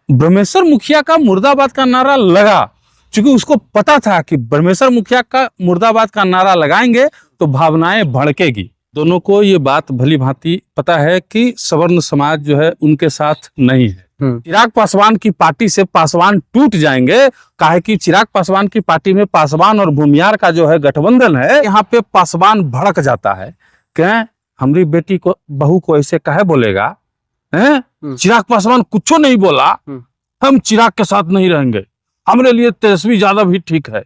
ब्रह्मेश्वर मुखिया का मुर्दाबाद का नारा लगा, क्योंकि उसको पता था कि ब्रह्मेश्वर मुखिया का मुर्दाबाद का नारा लगाएंगे तो भावनाएं भड़केगी। दोनों को ये बात भली भांति पता है कि सवर्ण समाज जो है उनके साथ नहीं है। चिराग पासवान की पार्टी से पासवान टूट जाएंगे, काहे कि चिराग पासवान की पार्टी में पासवान और भूमियार का जो है गठबंधन है। यहाँ पे पासवान भड़क जाता है कि हमारी बेटी को बहू को ऐसे कहे बोलेगा है? चिराग पासवान कुछ नहीं बोला, हम चिराग के साथ नहीं रहेंगे, हमारे लिए तेजस्वी यादव ही ठीक है।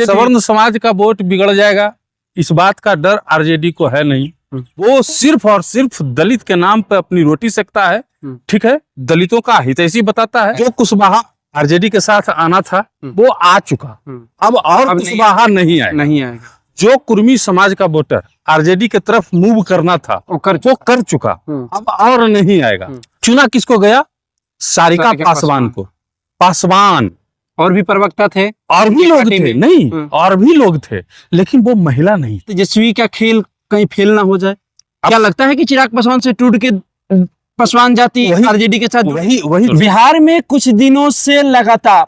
सवर्ण समाज का वोट बिगड़ जाएगा, इस बात का डर आरजेडी को है नहीं। वो सिर्फ और सिर्फ दलित के नाम पे अपनी रोटी सेकता है, ठीक है, दलितों का हितैषी बताता है। जो कुशवाहा आरजेडी के साथ आना था वो आ चुका, अब कुशवाहा नहीं आएगा। जो कुर्मी समाज का वोटर आरजेडी के तरफ मूव करना था वो कर चुका, अब और नहीं आएगा। चुना किसको गया? सारिका पासवान को। पासवान और भी प्रवक्ता थे, और भी लोग थे, नहीं और भी लोग थे, लेकिन वो महिला नहीं। तेजस्वी का खेल कहीं फेल ना हो जाए। क्या लगता है कि चिराग पासवान से टूट के पासवान जाति आरजेडी के साथ? वही बिहार में कुछ दिनों से लगातार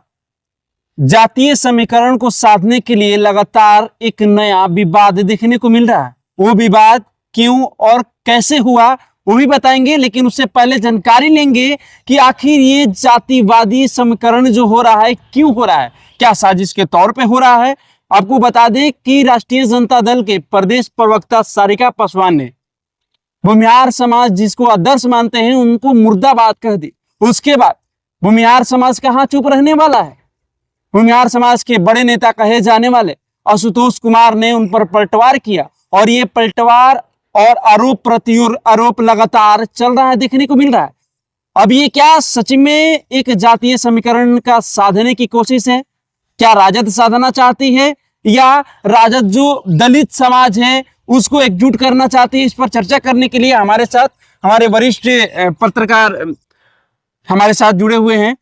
जातीय समीकरण को साधने के लिए लगातार एक नया विवाद देखने को मिल रहा है। वो विवाद क्यों और कैसे हुआ वो भी बताएंगे, लेकिन उससे पहले जानकारी लेंगे कि आखिर ये जातिवादी समीकरण जो हो रहा है क्यों हो रहा है, क्या साजिश के तौर पे हो रहा है। आपको बता दें कि राष्ट्रीय जनता दल के प्रदेश प्रवक्ता सारिका पासवान ने भूमिहार समाज जिसको आदर्श मानते हैं उनको मुर्दाबाद कह दी। उसके बाद भूमिहार समाज कहाँ चुप रहने वाला है। भूमिहार समाज के बड़े नेता कहे जाने वाले आशुतोष कुमार ने उन पर पलटवार किया, और ये पलटवार और आरोप प्रत्यारोप लगातार चल रहा है, देखने को मिल रहा है। अब ये क्या सच में एक जातीय समीकरण का साधने की कोशिश है? क्या राजद साधना चाहती है, या राजद जो दलित समाज है उसको एकजुट करना चाहती है? इस पर चर्चा करने के लिए हमारे साथ हमारे वरिष्ठ पत्रकार हमारे साथ जुड़े हुए हैं।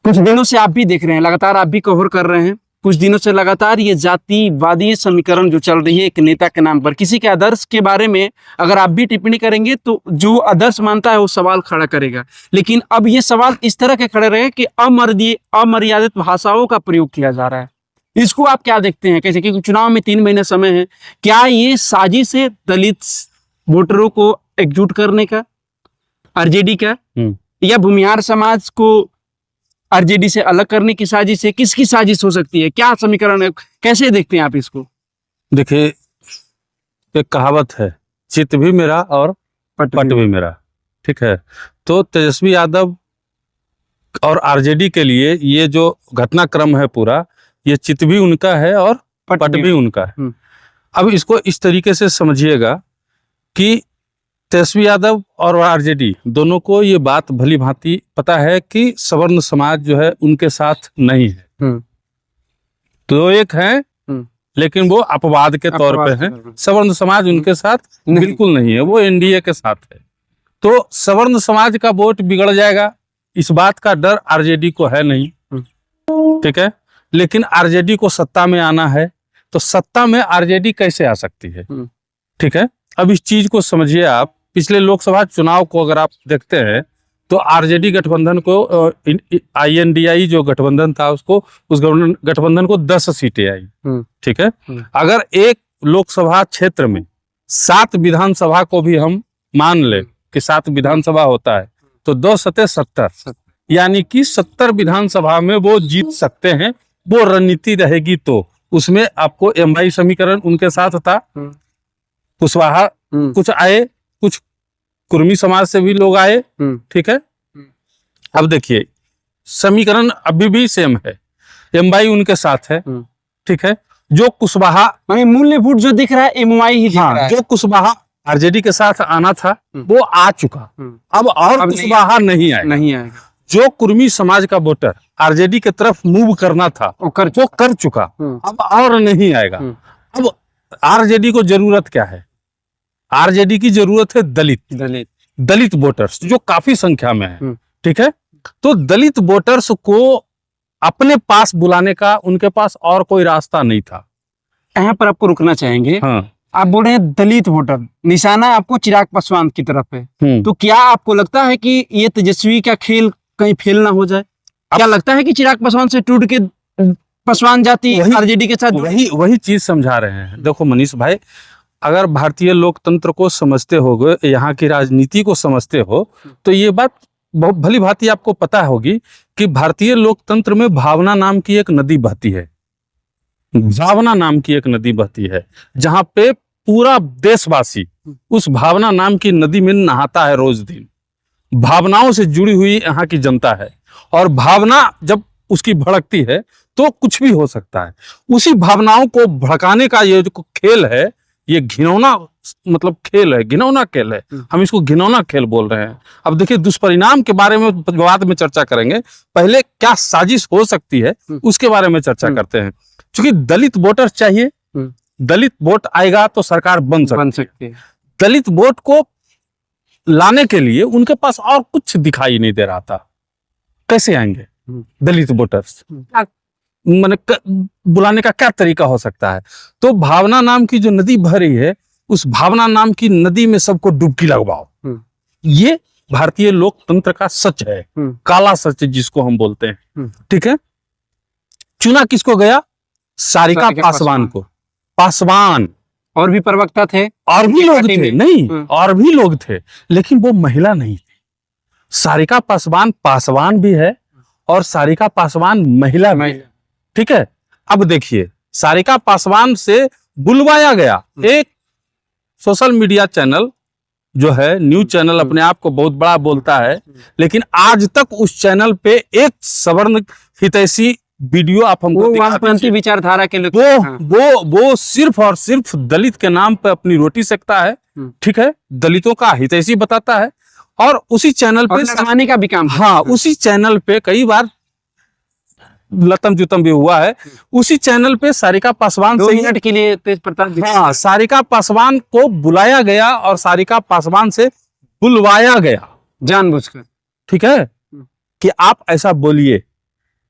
कुछ दिनों से आप भी देख रहे हैं, लगातार आप भी कवर कर रहे हैं, कुछ दिनों से लगातार ये जातिवादी समीकरण जो चल रही है एक नेता के नाम पर, किसी के आदर्श के बारे में अगर आप भी टिप्पणी करेंगे तो जो आदर्श मानता है वो सवाल खड़ा करेगा। लेकिन अब ये सवाल इस तरह के खड़े रहे कि अमर्यादित भाषाओं का प्रयोग किया जा रहा है। इसको आप क्या देखते हैं? कैसे कि चुनाव में 3 महीने समय है, क्या ये साजिश है दलित वोटरों को एकजुट करने का आरजेडी का, या भूमिहार समाज को आरजेडी से अलग करने की साजिश है? किसकी साजिश हो सकती है? क्या समीकरण है? कैसे देखते हैं आप इसको? देखिए, एक कहावत है, चित भी मेरा और पट भी मेरा, ठीक है। तो तेजस्वी यादव और आरजेडी के लिए ये जो घटनाक्रम है पूरा, ये चित भी उनका है और पट भी उनका है। अब इसको इस तरीके से समझिएगा कि तेजस्वी यादव और आरजेडी दोनों को ये बात भली भांति पता है कि सवर्ण समाज जो है उनके साथ नहीं है। तो एक है, लेकिन वो अपवाद के तौर पे है। सवर्ण समाज उनके साथ बिल्कुल नहीं है, वो एनडीए के साथ है। तो सवर्ण समाज का वोट बिगड़ जाएगा, इस बात का डर आरजेडी को है नहीं, ठीक है। लेकिन आरजेडी को सत्ता में आना है, तो सत्ता में आरजेडी कैसे आ सकती है, ठीक है। अब इस चीज को समझिए आप। पिछले लोकसभा चुनाव को अगर आप देखते हैं तो आरजेडी गठबंधन को INDI जो गठबंधन था उसको, उस गठबंधन को 10 सीटें आई, ठीक है। अगर एक लोकसभा क्षेत्र में 7 विधानसभा को भी हम मान ले कि 7 विधानसभा होता है तो 2 सते 70, यानी कि 70 विधानसभा में वो जीत सकते हैं। वो रणनीति रहेगी तो उसमें आपको MI समीकरण उनके साथ था, कुशवाहा कुछ आए, कुछ कुर्मी समाज से भी लोग आए, ठीक है। अब देखिए समीकरण अभी भी सेम है, MI उनके साथ है, ठीक है। जो कुशवाहा मूल्य वोट जो दिख रहा है MI ही दिख रहा है। जो कुशवाहा आरजेडी के साथ आना था वो आ चुका, अब कुशवाहा नहीं आएगा। जो कुर्मी समाज का वोटर आरजेडी के तरफ मूव करना था वो कर चुका, अब और नहीं आएगा। अब आरजेडी को जरूरत क्या है? आरजेडी की जरूरत है दलित वोटर्स, जो काफी संख्या में है, ठीक है। तो दलित वोटर्स को अपने पास बुलाने का उनके पास और कोई रास्ता नहीं था। यहाँ पर आपको रुकना चाहेंगे। हाँ। आप बोल रहे हैं दलित वोटर, निशाना आपको चिराग पासवान की तरफ है, तो क्या आपको लगता है कि ये तेजस्वी का खेल कहीं फेल ना हो जाए? क्या लगता है कि चिराग पासवान से टूट के पासवान जाति आरजेडी के साथ वही चीज समझा रहे हैं। देखो मनीष भाई, अगर भारतीय लोकतंत्र को समझते हो, यहाँ की राजनीति को समझते हो, तो ये बात बहुत भली भांति आपको पता होगी कि भारतीय लोकतंत्र में भावना नाम की एक नदी बहती है। भावना नाम की एक नदी बहती है, जहां पे पूरा देशवासी उस भावना नाम की नदी में नहाता है रोज दिन। भावनाओं से जुड़ी हुई यहाँ की जनता है, और भावना जब उसकी भड़कती है तो कुछ भी हो सकता है। उसी भावनाओं को भड़काने का ये जो खेल है, ये घिनौना मतलब खेल है, घिनौना खेल है। हम इसको घिनौना खेल बोल रहे हैं। अब देखिए, दुष्परिणाम के बारे में बाद में चर्चा करेंगे, पहले क्या साजिश हो सकती है उसके बारे में चर्चा करते हैं। क्योंकि दलित वोटर चाहिए, दलित वोट आएगा तो सरकार बन सकती है। दलित वोट को लाने के लिए उनके पास और कुछ दिखाई नहीं दे रहा था। कैसे आएंगे दलित वोटर्स? मैंने बुलाने का क्या तरीका हो सकता है? तो भावना नाम की जो नदी बह रही है, उस भावना नाम की नदी में सबको डुबकी लगवाओ। ये भारतीय लोकतंत्र का सच है, काला सच जिसको हम बोलते हैं। ठीक है, चुना किसको गया? सारिका पासवान को। पासवान और भी प्रवक्ता थे, और भी लोग थे, नहीं और भी लोग थे, लेकिन वो महिला नहीं थी। सारिका पासवान पासवान भी है और सारिका पासवान महिला भी है। ठीक है, अब देखिए, सारिका पासवान से बुलवाया गया एक सोशल मीडिया चैनल जो है, न्यूज चैनल अपने आप को बहुत बड़ा बोलता है, लेकिन आज तक उस चैनल पे एक सवर्ण हितैषी वीडियो आप हमको वामपंथी विचारधारा के लोग, वो सिर्फ और सिर्फ दलित के नाम पे अपनी रोटी सेकता है। ठीक है, दलितों का हितैषी बताता है, और उसी चैनल पे लड़वाने का भी काम। हाँ, उसी चैनल पे कई बार लतम जुतम भी हुआ है। उसी चैनल पे सारिका पासवान 2 मिनट के लिए तेज प्रताप, हाँ, सारिका पासवान को बुलाया गया और सारिका पासवान से बुलवाया गया जानबूझकर। ठीक है, कि आप ऐसा बोलिए।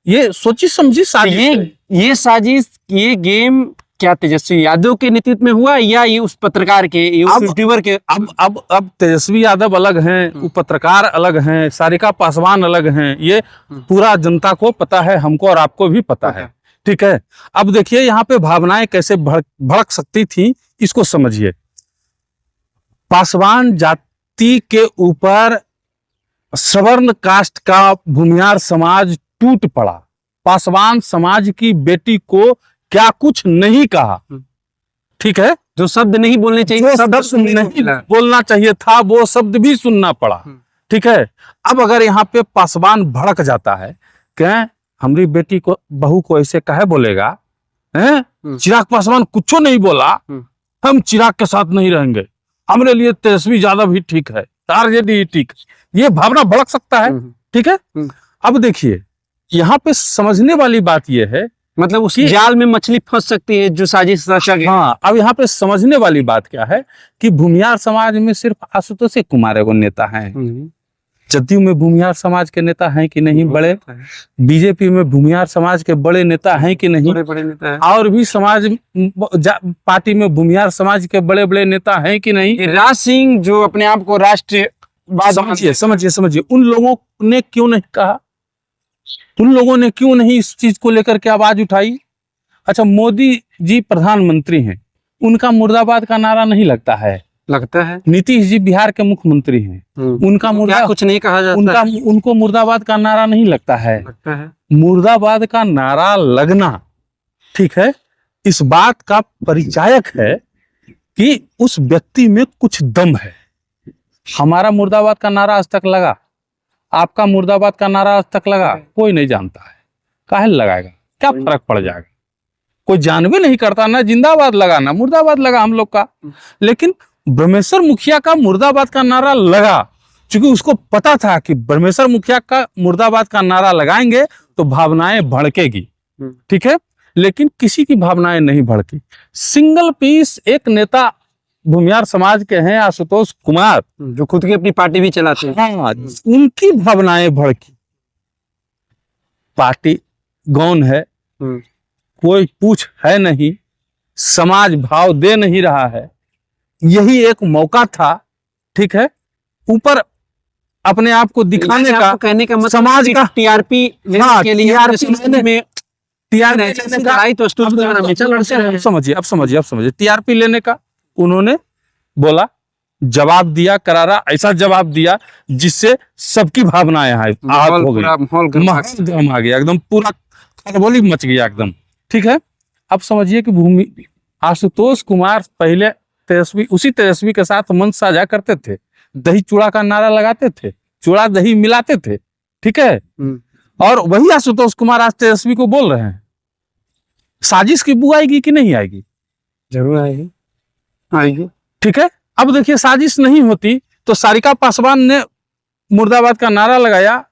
ये सोची समझी साजिश, ये साजिश, ये गेम क्या तेजस्वी यादव के नेतृत्व में हुआ या ये उस पत्रकार के, यूट्यूबर के? अब तेजस्वी यादव अलग हैं, वो पत्रकार अलग हैं, सारिका पासवान अलग हैं। ये पूरा जनता को पता है, हमको और आपको भी पता है। ठीक है, अब देखिए यहाँ पे भावनाएं कैसे भड़क सकती थी, इसको समझिए। पासवान जाति के ऊपर सवर्ण कास्ट का भूमिहार समाज टूट पड़ा। पासवान समाज की बेटी को क्या कुछ नहीं कहा। ठीक है, जो शब्द नहीं बोलने चाहिए, नहीं बोलना चाहिए था, वो शब्द भी सुनना पड़ा। ठीक है, अब अगर यहाँ पे पासवान भड़क जाता है कि हमारी बेटी को, बहू को ऐसे कहे बोलेगा, हैं? चिराग पासवान कुछ नहीं बोला, हम चिराग के साथ नहीं रहेंगे, हमारे लिए तेजस्वी यादव ही ठीक है, आरजेडी ही ठीक, ये भावना भड़क सकता है। ठीक है, अब देखिए यहाँ पे समझने वाली बात यह है, मतलब उस जाल में मछली फंस सकती है जो साजिश रचा गया। हाँ, अब यहाँ पे समझने वाली बात क्या है कि भूमिहार समाज में सिर्फ आशुतोष कुमार एगो नेता हैं। जदयू में भूमिहार समाज के नेता हैं कि नहीं बड़े? बीजेपी में भूमिहार समाज के बड़े नेता हैं कि नहीं? बड़े नेता हैं। और भी समाज पार्टी में भूमिहार समाज के बड़े बड़े नेता हैं कि नहीं? राज सिंह जो अपने आप को राष्ट्रीय, समझिए उन लोगों ने क्यों नहीं कहा? उन लोगों ने क्यों नहीं इस चीज को लेकर के आवाज उठाई? अच्छा, मोदी जी प्रधानमंत्री हैं, उनका मुर्दाबाद का नारा नहीं लगता है? लगता है। नीतीश जी बिहार के मुख्यमंत्री हैं, उनका मुर्दा कुछ नहीं कहा जाता, उनको मुर्दाबाद का नारा नहीं लगता है? लगता है। मुर्दाबाद का नारा लगना, ठीक है, इस बात का परिचायक है कि उस व्यक्ति में कुछ दम है। हमारा मुर्दाबाद का नारा आज तक लगा, आपका मुर्दाबाद का नारा आज तक लगा, कोई नहीं जानता है। काहे लगाएगा, क्या फर्क पड़ जाएगा? कोई जान भी नहीं करता, ना जिंदाबाद लगा ना मुर्दाबाद लगा हम लोग का। लेकिन ब्रह्मेश्वर मुखिया का मुर्दाबाद का नारा लगा, क्योंकि उसको पता था कि ब्रह्मेश्वर मुखिया का मुर्दाबाद का नारा लगाएंगे तो भावनाएं भड़केगी। ठीक है, लेकिन किसी की भावनाएं नहीं भड़की। सिंगल पीस एक नेता भूमिहार समाज के हैं, आशुतोष कुमार, जो खुद की अपनी पार्टी भी चलाते हैं। हाँ, उनकी भावनाएं भड़की। पार्टी गौन है, कोई पूछ है नहीं, समाज भाव दे नहीं रहा है, यही एक मौका था। ठीक है, ऊपर अपने आप को दिखाने का, कहने का मतलब समाज का टीआरपी हाँ, के लिए TRP में लड़ाई तो अब समझिए टीआरपी लेने का उन्होंने बोला, जवाब दिया करारा, ऐसा जवाब दिया जिससे सबकी भावनाएं आहत हो गई, माहौल गर्म आ गया, एकदम पूरा खलबली मच गया एकदम। ठीक है, अब समझिए कि भूमि आशुतोष कुमार पहले उसी तेजस्वी के साथ मंच साझा करते थे, दही चूड़ा का नारा लगाते थे, चूड़ा दही मिलाते थे। ठीक है, और वही आशुतोष कुमार आज तेजस्वी को बोल रहे हैं साजिश की बू आएगी कि नहीं आएगी? जरूर आएगी, आएगी। ठीक है, अब देखिए साजिश नहीं होती तो सारिका पासवान ने मुर्दाबाद का नारा लगाया,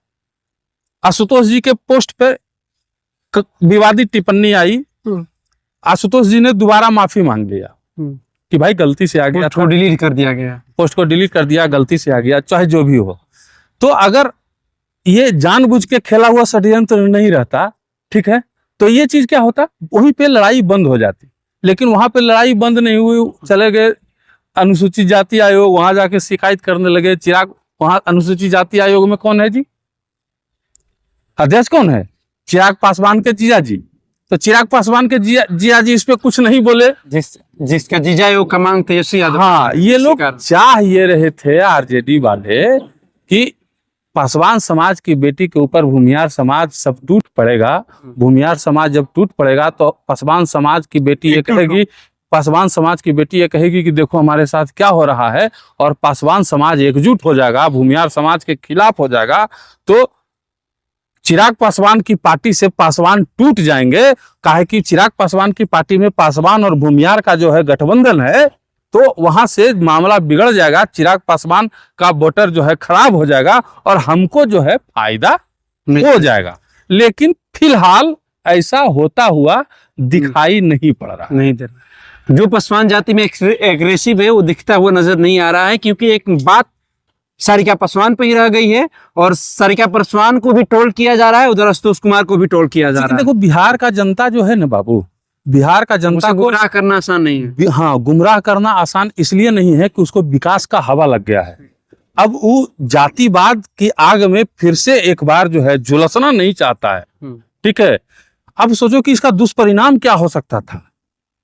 आशुतोष जी के पोस्ट पे विवादित टिप्पणी आई, आशुतोष जी ने दोबारा माफी मांग लिया कि भाई गलती से आ गया, पोस्ट को डिलीट कर दिया गया, पोस्ट को डिलीट कर दिया, गलती से आ गया, चाहे जो भी हो। तो अगर ये जानबूझ के खेला हुआ षड्यंत्र नहीं रहता, ठीक है, तो ये चीज क्या होता, वहीं पे लड़ाई बंद हो जाती। लेकिन वहां पे लड़ाई बंद नहीं हुई, चले गए अनुसूचित जाति आयोग, वहां जाके शिकायत करने लगे। चिराग, वहां अनुसूचित जाति आयोग में कौन है जी, अध्यक्ष कौन है? चिराग पासवान के जीजा जी। तो चिराग पासवान के जीजा जी इस पे कुछ नहीं बोले, जिसका जीजा है वो कमांग तेजस्वी यादव। हाँ, ये लोग चाह ये रहे थे आरजेडी वाले कि पासवान समाज की बेटी के ऊपर भूमियार समाज सब टूट पड़ेगा। भूमियार समाज जब टूट पड़ेगा तो पासवान समाज की बेटी ये कहेगी, पासवान समाज की बेटी ये कहेगी कि देखो हमारे साथ क्या हो रहा है, और पासवान समाज एकजुट हो जाएगा, भूमियार समाज के खिलाफ हो जाएगा। तो चिराग पासवान की पार्टी से पासवान टूट जाएंगे, काहे कि चिराग पासवान की पार्टी में पासवान और भूमियार का जो है गठबंधन है, तो वहां से मामला बिगड़ जाएगा, चिराग पासवान का वोटर जो है खराब हो जाएगा और हमको जो है फायदा हो जाएगा। लेकिन फिलहाल ऐसा होता हुआ दिखाई नहीं पड़ रहा, नहीं दे रहा। जो पासवान जाति में एग्रेसिव है वो दिखता हुआ नजर नहीं आ रहा है, क्योंकि एक बात सारिका पासवान पे ही रह गई है और सारिका पासवान को भी ट्रोल किया जा रहा है, उधर आशुतोष कुमार को भी ट्रोल किया जा रहा है। देखो बिहार का जनता जो है ना बाबू, बिहार का जनता को गुमराह करना आसान नहीं है। हाँ, गुमराह करना आसान इसलिए नहीं है कि उसको विकास का हवा लग गया है। अब वो जातिवाद की आग में फिर से एक बार जो है झुलसना नहीं चाहता है। ठीक है, अब सोचो कि इसका दुष्परिणाम क्या हो सकता था।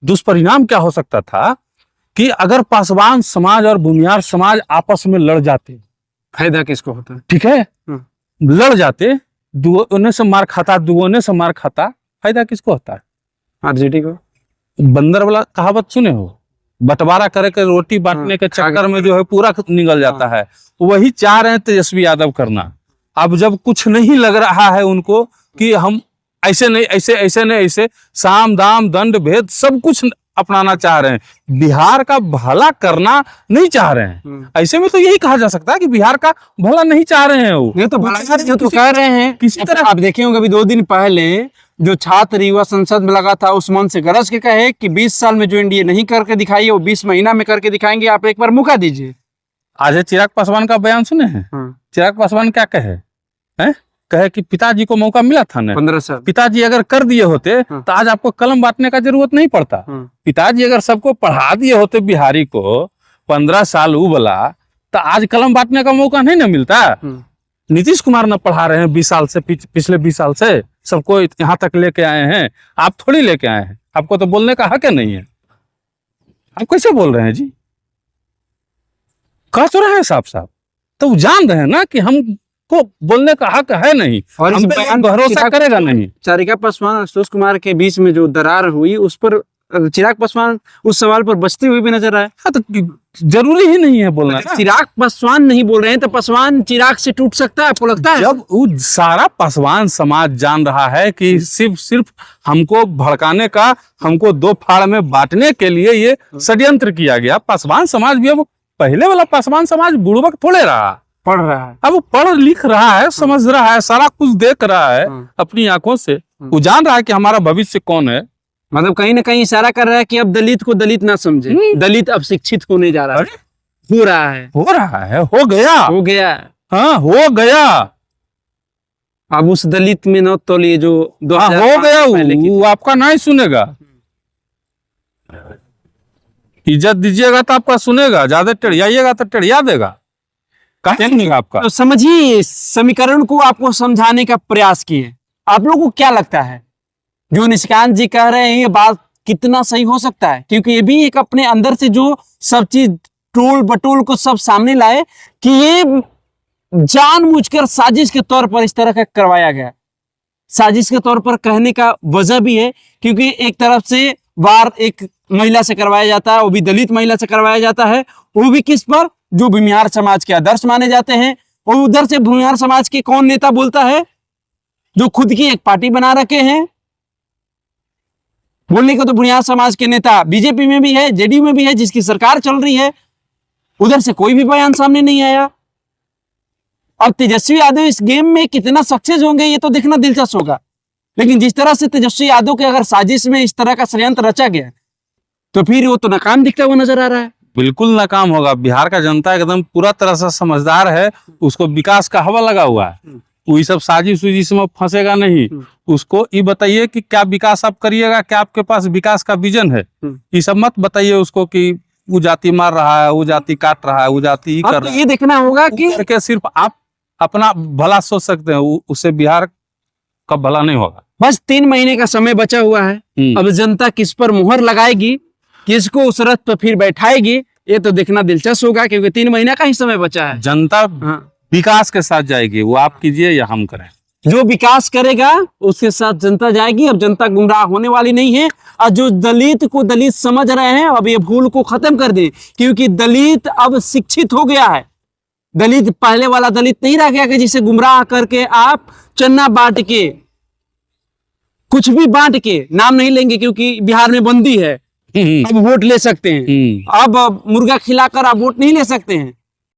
दुष्परिणाम क्या हो सकता था कि अगर पासवान समाज और भूमियार समाज आपस में लड़ जाते, फायदा किसको होता है? ठीक है, लड़ जाते, दुगने से मार खाता, दुगने से मार खाता, फायदा किसको होता है? आरजेडी को। बंदर वाला कहावत सुने हो, बंटवारा करे के रोटी बांटने के चक्कर में जो है पूरा निगल जाता है। वही चाह रहे हैं तेजस्वी यादव करना। अब जब कुछ नहीं लग रहा है उनको कि हम ऐसे नहीं ऐसे, ऐसे नहीं ऐसे, साम दाम दंड भेद सब कुछ अपनाना चाह रहे हैं, बिहार का भला करना नहीं चाह रहे हैं। ऐसे में तो यही कहा जा सकता है कि बिहार का भला नहीं चाह रहे हैं वो। ये तो भला तो कह रहे हैं किसी तरह। आप देखे होंगे अभी 2 दिन पहले जो छात्र युवा संसद में लगा था, उस मंच से गरज के कहे कि 20 साल में जो एनडीए नहीं करके दिखाई है वो 20 महीना में करके दिखाएंगे, आप एक बार मौका दीजिए। आज चिराग पासवान का बयान सुने हैं? चिराग पासवान क्या कहे हैं? कहे कि पिताजी को मौका मिला था ना, 15 साल पिताजी अगर कर दिए होते तो आज आपको कलम बांटने का जरूरत नहीं पड़ता। पिताजी अगर सबको पढ़ा दिए होते बिहारी को 15 साल उबला, तो आज कलम बांटने का मौका नहीं ना मिलता। नीतीश कुमार न पढ़ा रहे हैं 20 साल से, पिछले 20 साल से सबको यहाँ तक लेके आए हैं, आप थोड़ी लेके आए हैं। आपको तो बोलने का हक नहीं है, आप कैसे बोल रहे हैं जी? कह तो रहे हैं साफ साफ, तो जान रहे हैं ना कि हमको बोलने का हक है नहीं, और हम पे भरोसा करेगा नहीं। सारिका पासवान और आशुतोष कुमार के बीच में जो दरार हुई, उस पर चिराग पासवान उस सवाल पर बचते हुए भी नजर आए। हाँ, तो जरूरी ही नहीं है बोलना। चिराग पासवान नहीं बोल रहे हैं तो पासवान चिराग से टूट सकता है, आपको लगता है? जब वो सारा पासवान समाज जान रहा है कि सिर्फ हमको भड़काने का, हमको 2 फाड़ में बांटने के लिए ये षड्यंत्र किया गया। पासवान समाज भी अब पहले वाला पासवान समाज बुड़बक थोड़े रहा, पढ़ रहा है, अब पढ़ लिख रहा है, समझ रहा है, सारा कुछ देख रहा है अपनी आंखों से। वो जान रहा है कि हमारा भविष्य कौन है। मतलब कहीं ना कहीं इशारा कर रहा है कि अब दलित को दलित ना समझे, दलित अब शिक्षित होने जा रहा है, हो रहा है, हो गया, हाँ हो गया। अब उस दलित में न तो लिए जो हो गया, वो आपका नहीं सुनेगा। इज्जत दीजिएगा तो आपका सुनेगा, ज्यादा टेढ़ियाइएगा तो टेढ़िया देगा। कहा सुनेगा आपका? तो समझिए, इस समीकरण को आपको समझाने का प्रयास किए। आप लोगों को क्या लगता है जो निशिकांत जी कह रहे हैं ये बात कितना सही हो सकता है? क्योंकि ये भी एक अपने अंदर से जो सब चीज टोल बटोल को सब सामने लाए कि ये जानबूझकर साजिश के तौर पर इस तरह का करवाया गया। साजिश के तौर पर कहने का वजह भी है क्योंकि एक तरफ से वार एक महिला से करवाया जाता है, वो भी दलित महिला से करवाया जाता है, वो भी किस पर? जो भूमिहार समाज के आदर्श माने जाते हैं। और उधर से भूमिहार समाज के कौन नेता बोलता है? जो खुद की एक पार्टी बना रखे हैं। बोलने को तो भूमिहार समाज के नेता बीजेपी में भी है, जेडीयू में भी है, जिसकी सरकार चल रही है। उधर से कोई भी बयान सामने नहीं आया। अब तेजस्वी यादव इस गेम में कितना सक्सेस होंगे ये तो देखना दिलचस्प होगा। लेकिन जिस तरह से तेजस्वी यादव के अगर साजिश में इस तरह का षड्यंत्र रचा गया तो फिर वो तो नाकाम दिखता हुआ नजर आ रहा है। बिल्कुल नाकाम होगा। बिहार का जनता एकदम पूरा तरह से समझदार है, उसको विकास का हवा लगा हुआ है। वही सब साजिश उजिश में फंसेगा नहीं। उसको ये बताइए कि क्या विकास आप करिएगा, क्या आपके पास विकास का विजन है। ये सब मत बताइए उसको कि वो जाति मार रहा है, वो जाति काट रहा है, वो जाति ही कर अब तो रहा ये देखना होगा कि करके सिर्फ आप अपना भला सोच सकते हैं, उससे बिहार का भला नहीं होगा। बस 3 महीने का समय बचा हुआ है। अब जनता किस पर मुहर लगाएगी, किसको उस रथ पर फिर बैठाएगी, ये तो देखना दिलचस्प होगा क्योंकि 3 महीना का ही समय बचा है। जनता विकास के साथ जाएगी, वो आप कीजिए या हम करें। जो विकास करेगा उसके साथ जनता जाएगी। अब जनता गुमराह होने वाली नहीं है। और जो दलित को दलित समझ रहे हैं अब ये भूल को खत्म कर दें क्योंकि दलित अब शिक्षित हो गया है। दलित पहले वाला दलित नहीं रह गया कि जिसे गुमराह करके आप चन्ना बांट के, कुछ भी बांट के, नाम नहीं लेंगे क्योंकि बिहार में बंदी है, अब वोट ले सकते हैं। अब मुर्गा खिलाकर आप वोट नहीं ले सकते हैं।